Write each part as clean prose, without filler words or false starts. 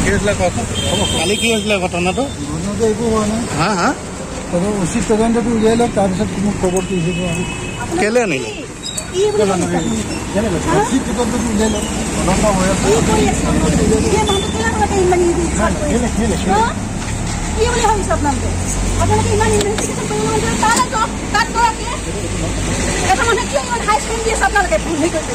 কি হৈছিলে কওকচোন কালি কি হৈছিলে ঘটনাটো একো হোৱা নাই হা হা উচিত তদন্তটো উলিয়াই লওক তাৰপিছত মোক খবৰ দিছে কেলে আনিলে উচিত তদন্তটো উলিয়াই লওক তদন্ত হৈ আছে কি বুলি ভাবিছে আপোনালোকে আপোনালোকে ইমান ইনভেষ্টিগেশ্যন কৰিব লাগে তাত যাওক তাত গৈ এটা মানুহে কিয় ইমান হাই স্কুল দি আছে আপোনালোকে ভুলি কৈছে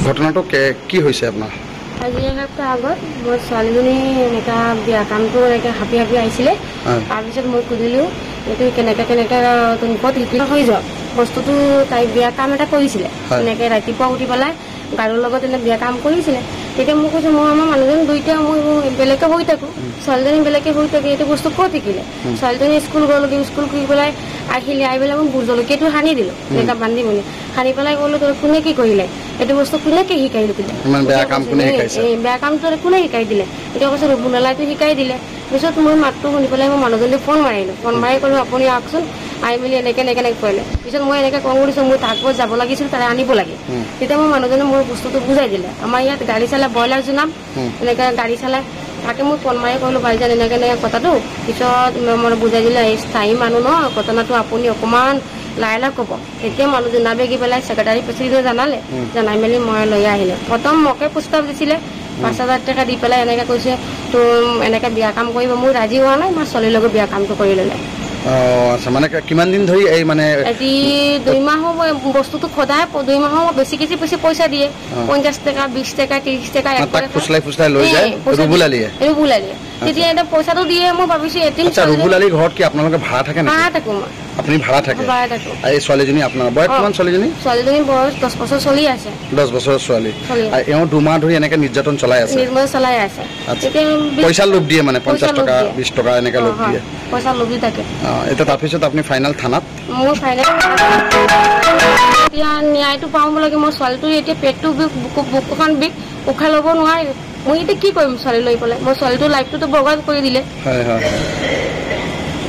ঘটনাটো কি হৈছে আপোনাৰ আজি এসপ্তাহ আগত মোৰ ছোৱালীজনী এনেকা বিয়া কামটো এনেকৈ হাপি হাপি আহিছিলে তাৰপিছত মই সুধিলোঁ এইটো কেনেকৈ ক'ত শিকি হৈ যাওক বস্তুটো তাই বিয়া কাম এটা কৰিছিলে এনেকৈ ৰাতিপুৱা উঠি পেলাই গাৰুৰ লগত এনে বিয়া কাম কৰিছিলে তেতিয়া মোক কৈছে মই আমাৰ মানুহজন দুইটা মই বেলেগে হৈ থাকোঁ ছোৱালীজনী বেলেগে হৈ থাকে এইটো বস্তু ক'ত শিকিলে ছোৱালীজনী স্কুল গ'লগৈ স্কুল কৰি পেলাই আহিলে আহি পেলাই মই ভোট জলকীয়াটো সানি দিলোঁ এনেকুৱা বান্ধি মেলি সানি পেলাই ক'লোঁ তই কোনে কি কৰিলে এইটো বস্তু কোনেকে শিকাই দিলে বেয়া কামটো কোনে শিকাই দিলে এতিয়া কৈছে ৰবুনালাইটো শিকাই দিলে পিছত মই মাতটো শুনি পেলাই মই মানুহজনীক ফোন মাৰিলোঁ ফোন মাৰি ক'লোঁ আপুনি আহকচোন আহি মেলি এনেকৈ কৰিলে পিছত মই এনেকৈ কওঁ কৰিছোঁ মই তাক যাব লাগিছিল তাৰে আনিব লাগে তেতিয়া মই মানুহজনে মোৰ বস্তুটো বুজাই দিলে আমাৰ ইয়াত গাড়ী চালাই ব্ৰইলাৰ জোনাম এনেকৈ গাড়ী চালাই তাকে মই ফোন মাৰি ক'লোঁ বাইজান এনেকৈ কথাটো পিছত মই বুজাই দিলে এই স্থায়ী মানুহ ন ঘটনাটো আপুনি অকণমান লাহে লাহে ক'ব তেতিয়া মানুহ জনাবেগি পেলাই ছেক্ৰেটাৰী প্ৰেচিডেণ্টে জনাই মেলি মই লৈ আহিলে প্ৰথম মোকে প্ৰস্তাৱ দিছিলে 5,000 টকা দি পেলাই এনেকৈ কৈছে তো এনেকৈ বিয়া কাম কৰিব মোৰ ৰাজি হোৱা নাই মই ছোৱালীৰ লগত বিয়া কামটো কৰি ল'লে আচ্ছা মানে কিমান দিন ধৰি এই মানে আজি 2 মাহৰ বস্তুটো সদায় 2 মাহৰ বেছি পইচা দিয়ে 50 টকা 20 টকা 30 টকা ফুচলাই লৈ যায় ৰুবুলালিয়ে তেতিয়া এটা পইচাটো দিয়ে মই ভাবিছোঁ এটিম ৰুবুলালিৰ ঘৰত কি আপোনালোকে ভাড়া থাকে নেকি ভাড়া থাকোঁ মই আপুনি ভাড়া থাকে এই ছোৱালীজনী আপোনাৰ বয়স কিমান ছোৱালীজনীৰ বয়স 10 বছৰ চলি আছে 10 বছৰৰ ছোৱালী এওঁ 2 মাহ ধৰি এনেকৈ নিৰ্যাতন চলাই আছে পইচা লোভ দিয়ে মানে 50 টকা 20 টকা এনেকৈ লোভ দিয়ে পইচা লোভি থাকে এতিয়া তাৰপিছত আপুনি ফাইনেল থানাত মোৰ ফাইনেল এতিয়া ন্যায়টো পাওঁ লাগে মোৰ ছোৱালীটোৰ এতিয়া পেটটো বিষ বুকুখন বিষ উশাহ ল'ব নোৱাৰে মই এতিয়া কি কৰিম ছোৱালী লৈ পেলাই মোৰ ছোৱালীটোৰ লাইফটোতো বৰবাদ কৰি দিলে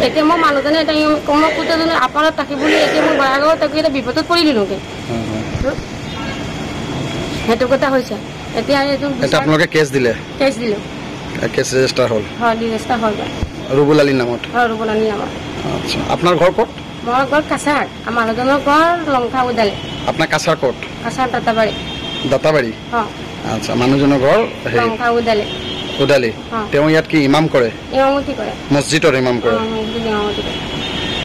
এতিয়া মই মানুহজনে এটা মই কোটাজনে আপাৰত থাকিবলৈ এতিয়া মই বাৰাগত তাকে এটা বিপদত পৰি দিলোঁগৈ সেইটো কথা হৈছে এতিয়া আপোনালোকে কেছ দিলোঁ কেছ ৰেজিষ্টাৰ হ'ল ৰেজিষ্টাৰ হ'ল ৰুবুলালিৰ নামত ৰুবুলালিৰ নামত আচ্ছা আপোনাৰ ঘৰ ক'ত মোৰ ঘৰ কাছাৰ মানুহজনৰ ঘৰ লংকা উদালি আপোনাৰ কাছাৰ ক'ত কাছাৰ দাঁতাবাৰী আচ্ছা মানুহজনৰ ঘৰ লংকা উদালি তেওঁ ইয়াত কি ইমাম কৰে ইমামতি কৰে মছজিদৰ ইমাম কৰে